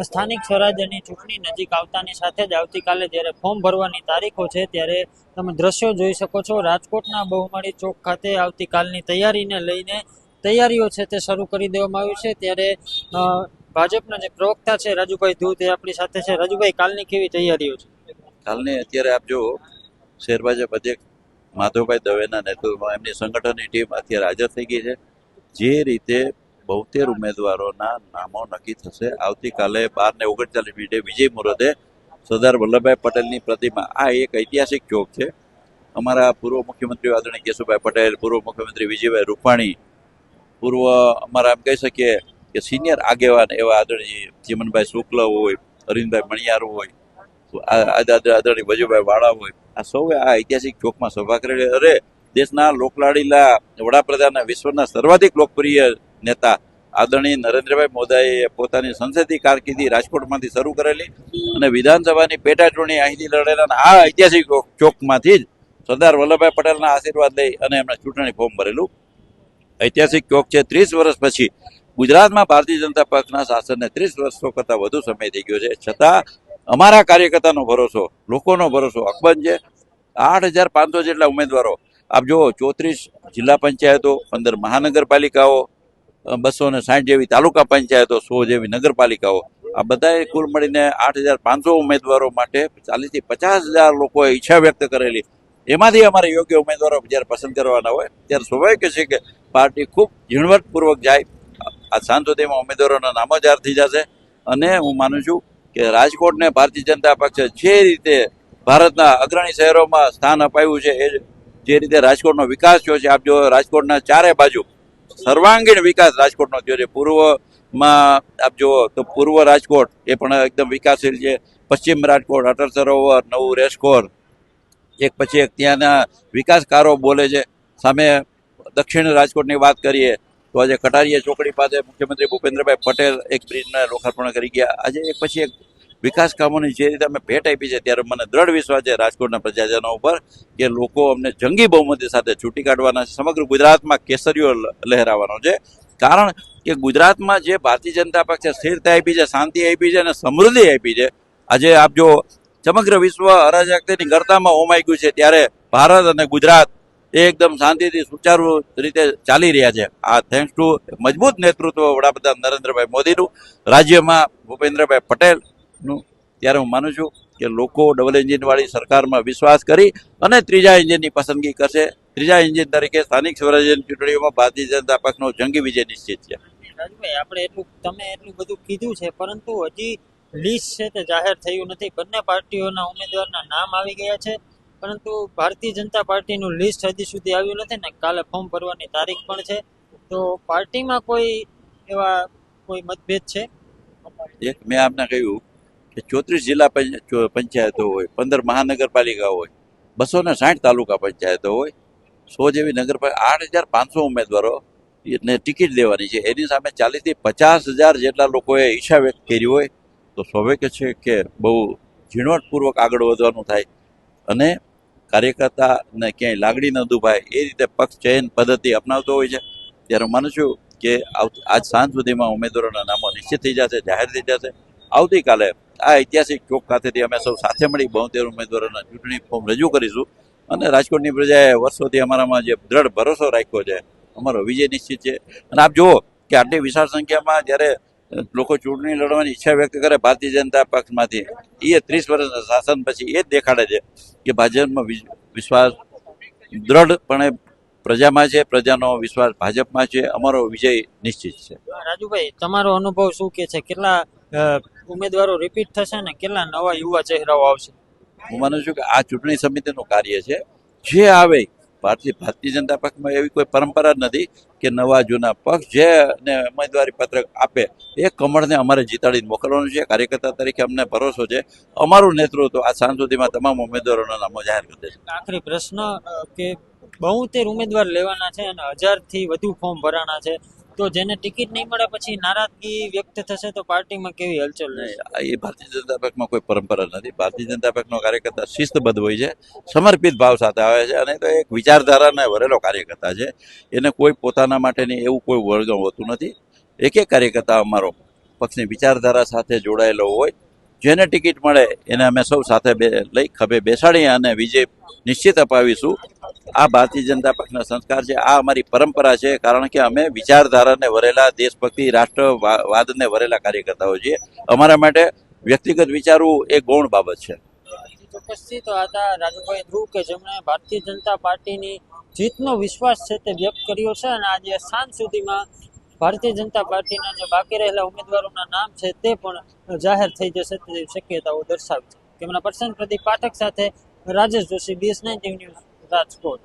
સ્થાનિક સ્વરાજ્યની ચૂંટણી નજીક આવતાની સાથે જ આવતીકાલે જ્યારે ફોર્મ ભરવાની તારીખો છે ત્યારે તમે દ્રશ્યો જોઈ શકો છો. રાજકોટના બહુમાળી ચોક ખાતે આવતીકાલની તૈયારીને લઈને તૈયારીઓ છે તે શરૂ કરી દેવામાં આવી છે. ત્યારે ભાજપના જે પ્રવક્તા છે રાજુભાઈ ધૂ તે આપણી સાથે છે. રાજુભાઈ, કાલની કેવી તૈયારીઓ છે? કાલની અત્યારે આપ જો શહેર ભાજપ અધ્યક્ષ માધવભાઈ દવેના નેતૃત્વમાં એમની સંગઠનની ટીમ અત્યારે હાજર થઈ ગઈ છે. જે રીતે 72 ઉમેદવારોના નામો નક્કી થશે આવતીકાલે 12:39 વિજય મુહૂર્તે સરદાર વલ્લભભાઈ પટેલની પ્રતિમા. આ એક ઐતિહાસિક ચોક છે. અમારા પૂર્વ મુખ્યમંત્રી આદરણીય કેશુભાઈ પટેલ, પૂર્વ મુખ્યમંત્રી વિજયભાઈ રૂપાણી, પૂર્વ અમારા એમ કહી શકીએ કે સિનિયર આગેવાન એવા આદરણીય ચીમનભાઈ શુક્લ હોય, અરવિંદભાઈ મણિયાર હોય, આદરણીય વજુભાઈ વાળા હોય, આ સૌએ આ ઐતિહાસિક ચોકમાં સભા કરેલી. અરે દેશના લોકલાડીલા વડાપ્રધાન, વિશ્વના સર્વાધિક લોકપ્રિય નેતા આદરણીય નરેન્દ્રભાઈ મોદીએ પોતાની સંસદીય કારકિર્દી રાજકોટમાંથી શરૂ કરેલી અને વિધાનસભાની પેટા ચૂંટણી અહીંથી લડેલા આ ઐતિહાસિક ચોકમાંથી જ સરદાર વલ્લભભાઈ પટેલના આશીર્વાદ લઈ અને એમણે ચૂંટણી ફોર્મ ભરેલું ઐતિહાસિક ચોક છે. 30 વર્ષ પછી ગુજરાતમાં ભારતીય જનતા પક્ષના શાસનને 30 વર્ષો કરતાં વધુ સમય થઈ ગયો છે, છતાં અમારા કાર્યકર્તાનો ભરોસો, લોકોનો ભરોસો અકબંધ છે. 8,500 જેટલા ઉમેદવારો આપ જુઓ, 34 જિલ્લા પંચાયતો, 15 મહાનગરપાલિકાઓ, 260 જેવી તાલુકા પંચાયતો, 100 જેવી નગરપાલિકાઓ, આ બધાએ કુલ મળીને 8,500 ઉમેદવારો માટે 40,000 થી 50,000 લોકોએ ઈચ્છા વ્યક્ત કરેલી. એમાંથી અમારે યોગ્ય ઉમેદવારો જ્યારે પસંદ કરવાના હોય ત્યારે સ્વાભાવિક છે કે પાર્ટી ખૂબ ઝીણવટપૂર્વક જાય. આ સાંજ સુધીમાં ઉમેદવારોના નામો જાહેર થઈ જશે અને હું માનું છું કે રાજકોટને ભારતીય જનતા પક્ષે જે રીતે ભારતના અગ્રણી શહેરોમાં સ્થાન અપાયું છે, એ જે રીતે રાજકોટનો વિકાસ થયો છે, આપ જો રાજકોટના ચારે બાજુ સર્વાંગીણ વિકાસ રાજકોટનો થયો છે. પૂર્વમાં આપ જુઓ તો પૂર્વ રાજકોટ એ પણ એકદમ વિકાસશીલ છે. પશ્ચિમ રાજકોટ, અટલ સરોવર, નવું રેસકોર્સ, એક પછી એક ત્યાંના વિકાસકારો બોલે છે. સામે દક્ષિણ રાજકોટની વાત કરીએ તો આજે કટારીયા ચોકડી પાસે મુખ્યમંત્રી ભૂપેન્દ્રભાઈ પટેલ એક બ્રિજના લોકાર્પણ કરી ગયા. આજે એક પછી એક વિકાસ કામોની જે રીતે અમે ભેટ આપી છે, ત્યારે મને દ્રઢ વિશ્વાસ છે રાજકોટના પ્રજાજનો ઉપર કે લોકો અમને જંગી બહુમતી સાથે છૂટી કાઢવાના છે. સમગ્ર ગુજરાતમાં કેસરીઓ લહેરાવાનો છે. કારણ કે ગુજરાતમાં જે ભારતીય જનતા પક્ષે સ્થિરતા આપી છે, શાંતિ આપી છે અને સમૃદ્ધિ આપી છે, આજે આપ જો સમગ્ર વિશ્વ અરાજકતાની ગર્તામાં હોમાઈ ગયું છે, ત્યારે ભારત અને ગુજરાત એકદમ શાંતિથી સુચારુ રીતે ચાલી રહ્યા છે. આ થેન્ક્સ ટુ મજબૂત નેતૃત્વ વડાપ્રધાન નરેન્દ્રભાઈ મોદીનું, રાજ્યમાં ભૂપેન્દ્રભાઈ પટેલનું. ત્યારે હું માનું છું કે લોકો ડબલ એન્જિનવાળી સરકારમાં વિશ્વાસ કરી અને ત્રીજા એન્જિનની પસંદગી કરશે. ત્રીજા એન્જિન તરીકે સ્થાનિક સ્વરાજ્યની ચૂંટણીઓમાં ભારતીય જનતા પક્ષનો જંગી વિજય નિશ્ચિત છે. રાજુભાઈ, આપણે તમે એટલું બધું કીધું છે, પરંતુ હજી લિસ્ટ છે તે જાહેર થયું નથી. બંને પાર્ટીઓના ઉમેદવારના નામ આવી ગયા છે, પરંતુ ભારતીય જનતા પાર્ટીનું લિસ્ટ હજી સુધી આવ્યું નથી ને કાલે ફોર્મ ભરવાની તારીખ પણ છે. તો પાર્ટીમાં કોઈ મતભેદ છે? એક મેં આપને કહ્યું કે 34 જિલ્લા પંચાયતો હોય, 15 મહાનગરપાલિકા હોય, 260 તાલુકા પંચાયતો હોય, 100 જેવી નગરપાલિકા, 8,500 ઉમેદવારો ને ટિકિટ દેવાની છે. એની સામે 40,000 થી 50,000 જેટલા લોકોએ ઈચ્છા વ્યક્ત કરી હોય તો સ્વાભાવિક છે કે બહુ ઝીણવટપૂર્વક આગળ વધવાનું થાય અને કાર્યકર્તાને ક્યાંય લાગણી ન દુભાય એ રીતે પક્ષ ચયન પદ્ધતિ અપનાવતો હોય છે. ત્યારે હું માનું છું કે આજ સાંજ સુધીમાં ઉમેદવારોના નામો નિશ્ચિત થઈ જશે, જાહેર થઈ જશે. આવતીકાલે આ ઐતિહાસિક ચોક ખાતેથી અમે સૌ સાથે મળી 72 ઉમેદવારોના ચૂંટણી ફોર્મ રજૂ કરીશું અને રાજકોટની પ્રજાએ વર્ષોથી અમારામાં જે દ્રઢ ભરોસો રાખ્યો છે, અમારો વિજય નિશ્ચિત છે. અને આપ જુઓ કે આટલી વિશાળ સંખ્યામાં જ્યારે લોકો ચૂંટણી લડવાની ઈચ્છા વ્યક્ત કરે ભારતીય જનતા પક્ષમાંથી, એ 30 વર્ષના શાસન પછી એ જ દેખાડે છે કે ભાજપમાં વિશ્વાસ દ્રઢપણે પ્રજામાં છે, પ્રજાનો વિશ્વાસ ભાજપમાં છે. અમારો વિજય નિશ્ચિત છે. રાજુભાઈ, તમારો અનુભવ શું કે છે? કેટલા ઉમેદવારો રિપીટ થશે ને કેટલા નવા યુવા ચહેરાઓ આવશે? હું માનું છું કે આ ચૂંટણી સમિતિનું કાર્ય છે. જે આવે ભારતીય જનતા પક્ષમાં એવી કોઈ પરંપરા જ નથી કે નવા જૂના પક્ષ જેને ઉમેદવારી પત્રક આપે એ કમળને અમારે જીતાડીને મોકલવાનું છે. કાર્યકર્તા તરીકે અમને ભરોસો છે. અમારું નેતૃત્વ આ સાંજ સુધીમાં તમામ ઉમેદવારોના નામો જાહેર કરી દેશે. આખરી પ્રશ્ન કે 72 ઉમેદવાર લેવાના છે અને 1000 થી વધુ ફોર્મ ભરાના છે, તો જેને ટિકિટ નહીં મળે પછી નારાજગી વ્યક્ત થશે તો પાર્ટીમાં કેવી હલચલ રહેશે? એ ભારતીય જનતા પક્ષમાં કોઈ પરંપરા નથી. ભારતીય જનતા પક્ષનો કાર્યકર્તા શિસ્તબદ્ધ હોય છે, સમર્પિત ભાવ સાથે આવે છે અને તો એક વિચારધારાને વરેલો કાર્યકર્તા છે. એને કોઈ પોતાના માટેની એવું કોઈ વળગણ હોતું નથી. એક કાર્યકર્તા અમારો પક્ષની વિચારધારા સાથે જોડાયેલો હોય, જેને ટિકિટ મળે એને અમે સૌ સાથે લઈ ખભે બેસાડી અને વિજય નિશ્ચિત અપાવીશું. આ ભારતીય જનતા પક્ષના સંસ્કાર છે, આ અમારી પરંપરા છે, કારણ કે અમે વિચારધારાને વરેલા, દેશભક્તિ, રાષ્ટ્રવાદને વરેલા કાર્યકર્તાઓ છીએ. અમારા માટે વ્યક્તિગત વિચારવું એ ગૌણ બાબત છે. ચોક્કસથી તો હતા રાજુભાઈ ધ્રુવ કે જેમણે ભારતીય જનતા પાર્ટીની જીતનો વિશ્વાસ છે તે વ્યક્ત કર્યો છે અને આજે સાંજ સુધીમાં ભારતીય જનતા પાર્ટીના જે બાકી રહેલા ઉમેદવારોના નામ છે તે પણ જાહેર થઈ જશે તેવી શક્યતાઓ દર્શાવી છે. કેમેરા પર્સન પ્રદીપ પાઠક સાથે રાજેશ જોશી, BS9 ન્યૂઝ, રાજકોટ.